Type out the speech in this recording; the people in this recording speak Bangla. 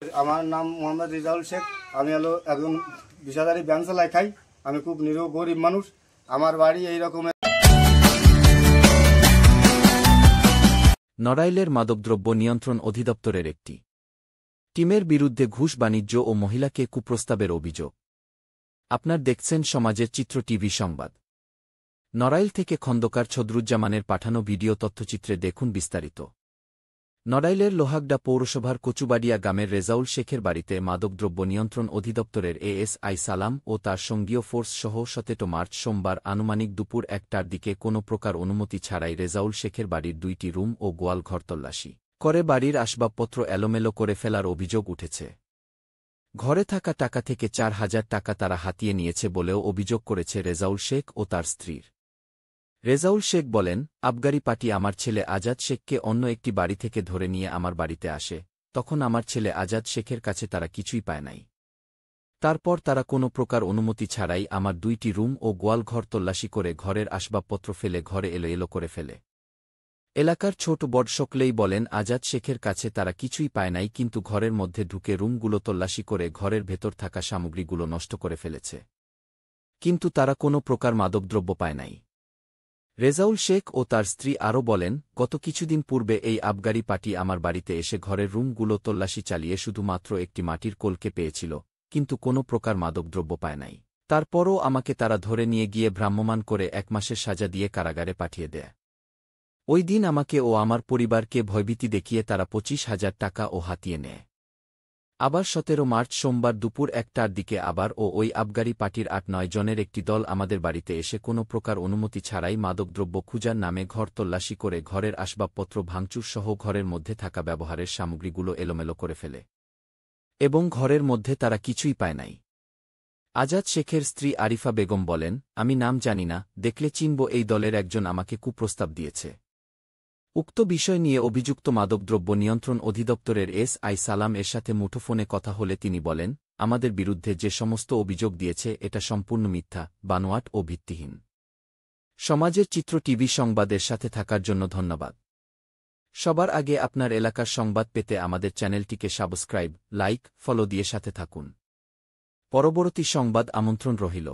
আমার নাম মোহাম্মদ রিজাউল শেখ। আমি হলো একজন বিষাদারি ব্যাংক চালাই খাই। আমি খুব নিরীহ গরিব মানুষ। আমার বাড়ি এই রকমের। নড়াইলের মাদকদ্রব্য নিয়ন্ত্রণ অধিদপ্তরের একটি টিমের বিরুদ্ধে ঘুষ বাণিজ্য ও মহিলাকে কুপ্রস্তাবের অভিযোগ। আপনার দেখছেন সমাজের চিত্র টিভি সংবাদ। নড়াইল থেকে খন্দকার ছদরুজ্জামানের পাঠানো ভিডিও তথ্যচিত্রে দেখুন বিস্তারিত। নড়াইলের লোহাগড়া পৌরসভার কচুবাড়িয়া গ্রামের রেজাউল শেখের বাড়িতে মাদকদ্রব্য নিয়ন্ত্রণ অধিদপ্তরের এএসআই সালাম ও তার সঙ্গীয় ফোর্স সহ 17 মার্চ সোমবার আনুমানিক দুপুর 1টার দিকে কোনো প্রকার অনুমতি ছাড়াই রেজাউল শেখের বাড়ির 2টি রুম ও গোয়াল ঘর তল্লাশি করে বাড়ির আসবাবপত্র এলোমেলো করে ফেলার অভিযোগ উঠেছে। ঘরে থাকা টাকা থেকে 4,000 টাকা তারা হাতিয়ে নিয়েছে বলেও অভিযোগ করেছে রেজাউল শেখ ও তার স্ত্রীর। রেজাউল শেখ বলেন, আবগারি পার্টি আমার ছেলে আজাদ শেখকে অন্য একটি বাড়ি থেকে ধরে নিয়ে আমার বাড়িতে আসে। তখন আমার ছেলে আজাদ শেখের কাছে তারা কিছুই পায় নাই। তারপর তারা কোনো প্রকার অনুমতি ছাড়াই আমার 2টি রুম ও গোয়ালঘর তল্লাশি করে ঘরের আসবাবপত্র ফেলে ঘরে এলোএলো করে ফেলে। এলাকার ছোট বড় সকলেই বলেন আজাদ শেখের কাছে তারা কিছুই পায় নাই, কিন্তু ঘরের মধ্যে ঢুকে রুমগুলো তল্লাশি করে ঘরের ভেতর থাকা সামগ্রীগুলো নষ্ট করে ফেলেছে। কিন্তু তারা কোনো প্রকার মাদকদ্রব্য পায় নাই। রেজাউল শেখ ও তার স্ত্রী আরও বলেন, গত কিছুদিন পূর্বে এই আবগারি পার্টি আমার বাড়িতে এসে ঘরের রুমগুলো তল্লাশি চালিয়ে শুধুমাত্র একটি মাটির কলকে পেয়েছিল, কিন্তু কোনো প্রকার মাদকদ্রব্য পায় নাই। তারপরও আমাকে তারা ধরে নিয়ে গিয়ে ভ্রাম্যমাণ করে 1 মাসের সাজা দিয়ে কারাগারে পাঠিয়ে দেয়। ওই দিন আমাকে ও আমার পরিবারকে ভয়ভীতি দেখিয়ে তারা 25,000 টাকা ও হাতিয়ে নেয়। আবার 17 মার্চ সোমবার দুপুর 1টার দিকে আবার ওই আবগারি পার্টির 8-9 জনের একটি দল আমাদের বাড়িতে এসে কোনো প্রকার অনুমতি ছাড়াই মাদকদ্রব্য খুঁজার নামে ঘর তল্লাশি করে ঘরের আসবাবপত্র ভাঙচুর সহ ঘরের মধ্যে থাকা ব্যবহারের সামগ্রীগুলো এলোমেলো করে ফেলে এবং ঘরের মধ্যে তারা কিছুই পায় নাই। আজাদ শেখের স্ত্রী আরিফা বেগম বলেন, আমি নাম জানি না, দেখলে চিনব, এই দলের একজন আমাকে কুপ্রস্তাব দিয়েছে। উক্ত বিষয় নিয়ে অভিযুক্ত মাদকদ্রব্য নিয়ন্ত্রণ অধিদপ্তরের এসআই সালাম এর সাথে মুঠোফোনে কথা হলে তিনি বলেন, আমাদের বিরুদ্ধে যে সমস্ত অভিযোগ দিয়েছে এটা সম্পূর্ণ মিথ্যা, বানোয়াট ও ভিত্তিহীন। সমাজের চিত্র টিভি সংবাদের সাথে থাকার জন্য ধন্যবাদ। সবার আগে আপনার এলাকার সংবাদ পেতে আমাদের চ্যানেলটিকে সাবস্ক্রাইব, লাইক, ফলো দিয়ে সাথে থাকুন। পরবর্তী সংবাদ আমন্ত্রণ রহিল।